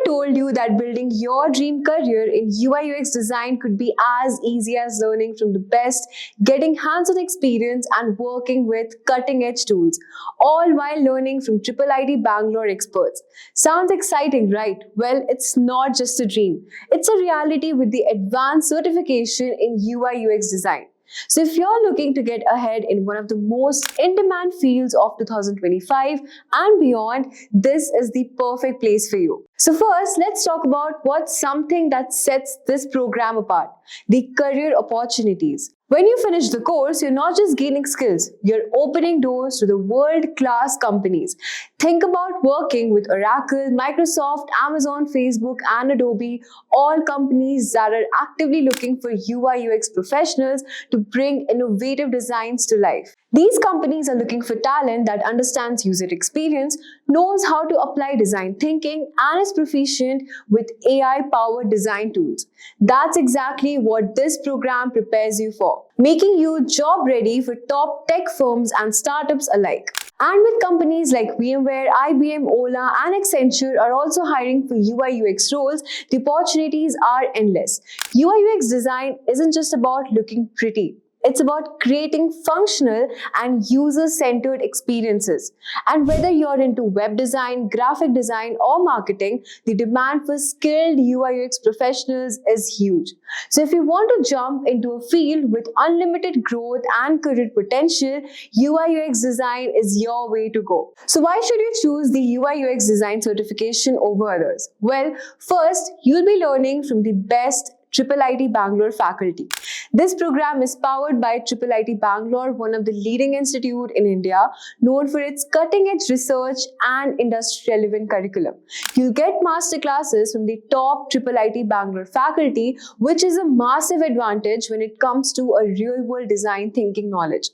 told you that building your dream career in UI UX design could be as easy as learning from the best, getting hands-on experience and working with cutting-edge tools, all while learning from Triple IT Bangalore experts? Sounds exciting, right? Well, it's not just a dream. It's a reality with the advanced certification in UI UX design. So if you're looking to get ahead in one of the most in-demand fields of 2025 and beyond, this is the perfect place for you. So first, let's talk about what's something that sets this program apart: the career opportunities. When you finish the course, you're not just gaining skills, you're opening doors to the world-class companies. Think about working with Oracle, Microsoft, Amazon, Facebook, and Adobe, all companies that are actively looking for UI UX professionals to bring innovative designs to life. These companies are looking for talent that understands user experience, knows how to apply design thinking, and is proficient with AI-powered design tools. That's exactly what this program prepares you for, making you job ready for top tech firms and startups alike. And with companies like VMware, IBM, Ola, and Accenture are also hiring for UI UX roles, the opportunities are endless. UI UX design isn't just about looking pretty. It's about creating functional and user-centered experiences. And whether you're into web design, graphic design, or marketing, the demand for skilled UI UX professionals is huge. So if you want to jump into a field with unlimited growth and career potential, UI UX design is your way to go. So why should you choose the UI UX design certification over others? Well, first, you'll be learning from the best Triple IT Bangalore faculty. This program is powered by Triple IT Bangalore, one of the leading institutes in India, known for its cutting-edge research and industry-relevant curriculum. You'll get master classes from the top Triple IT Bangalore faculty, which is a massive advantage when it comes to a real-world design thinking knowledge.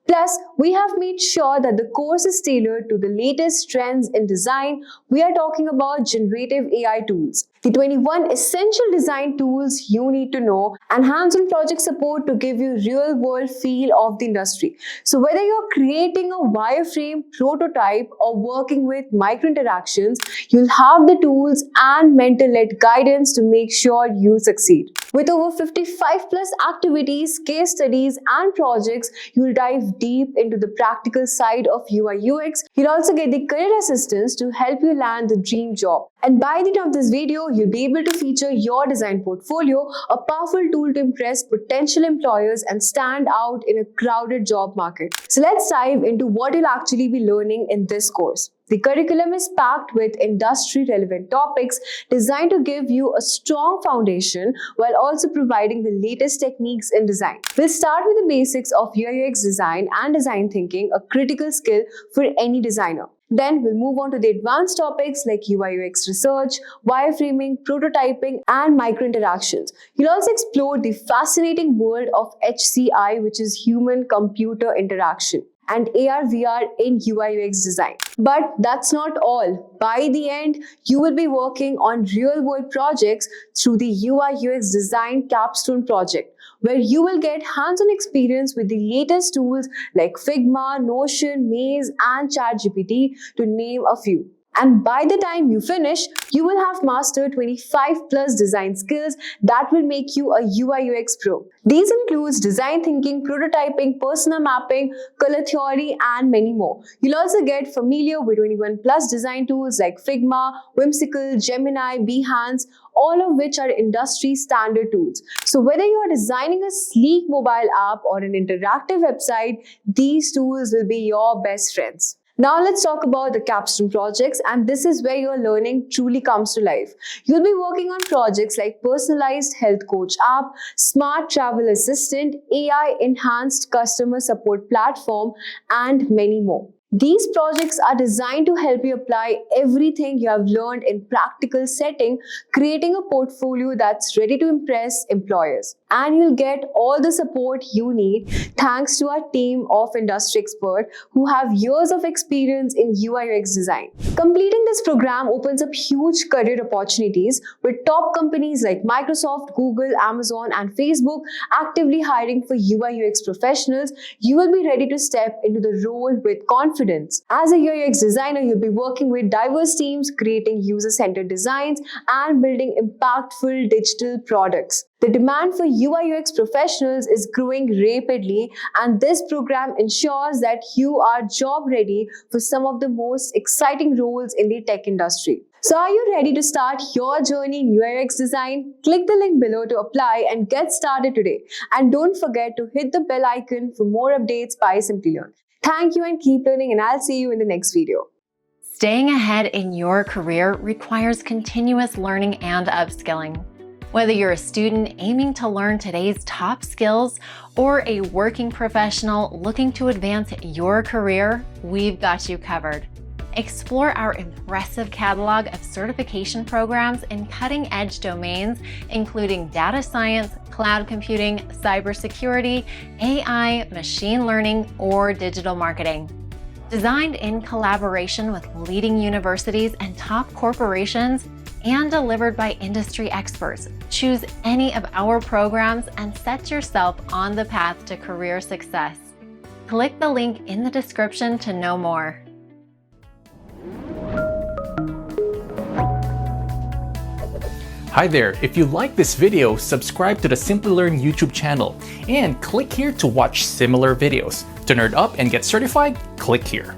Plus, we have made sure that the course is tailored to the latest trends in design. We are talking about generative AI tools, the 21 essential design tools you need to know, and hands-on project support to give you real-world feel of the industry. So whether you're creating a wireframe prototype or working with micro-interactions, you'll have the tools and mentor-led guidance to make sure you succeed. With over 55 plus activities, case studies, and projects, you'll dive deep into the practical side of UI UX. You'll also get the career assistance to help you land the dream job. And by the end of this video, you'll be able to feature your design portfolio, a powerful tool to impress potential employers and stand out in a crowded job market. So let's dive into what you'll actually be learning in this course. The curriculum is packed with industry-relevant topics designed to give you a strong foundation while also providing the latest techniques in design. We'll start with the basics of UI UX design and design thinking, a critical skill for any designer. Then we'll move on to the advanced topics like UI UX research, wireframing, prototyping, and micro-interactions. You'll also explore the fascinating world of HCI, which is human-computer interaction, and AR/VR in UI UX design. But that's not all. By the end, you will be working on real-world projects through the UI UX design capstone project, where you will get hands-on experience with the latest tools like Figma, Notion, Maze, and ChatGPT, to name a few. And by the time you finish, you will have mastered 25 plus design skills that will make you a UI UX pro. These include design thinking, prototyping, persona mapping, color theory, and many more. You'll also get familiar with 21 plus design tools like Figma, Whimsical, Gemini, Behance, all of which are industry standard tools. So whether you are designing a sleek mobile app or an interactive website, these tools will be your best friends. Now let's talk about the capstone projects, and this is where your learning truly comes to life. You'll be working on projects like personalized health coach app, smart travel assistant, AI enhanced customer support platform, and many more. These projects are designed to help you apply everything you have learned in practical setting, creating a portfolio that's ready to impress employers. And you'll get all the support you need thanks to our team of industry experts who have years of experience in UI UX design. Completing this program opens up huge career opportunities with top companies like Microsoft, Google, Amazon, and Facebook actively hiring for UI UX professionals. You will be ready to step into the role with confidence confidence. As a UI/UX designer, you'll be working with diverse teams, creating user-centered designs, and building impactful digital products. The demand for UI/UX professionals is growing rapidly, and this program ensures that you are job ready for some of the most exciting roles in the tech industry. So are you ready to start your journey in UI/UX design? Click the link below to apply and get started today. And don't forget to hit the bell icon for more updates by Simplilearn. Thank you and keep learning, and I'll see you in the next video. Staying ahead in your career requires continuous learning and upskilling. Whether you're a student aiming to learn today's top skills or a working professional looking to advance your career, we've got you covered. Explore our impressive catalog of certification programs in cutting-edge domains, including data science, cloud computing, cybersecurity, AI, machine learning, or digital marketing. Designed in collaboration with leading universities and top corporations, and delivered by industry experts, choose any of our programs and set yourself on the path to career success. Click the link in the description to know more. Hi there, if you like this video, subscribe to the Simplilearn YouTube channel and click here to watch similar videos. To nerd up and get certified, click here.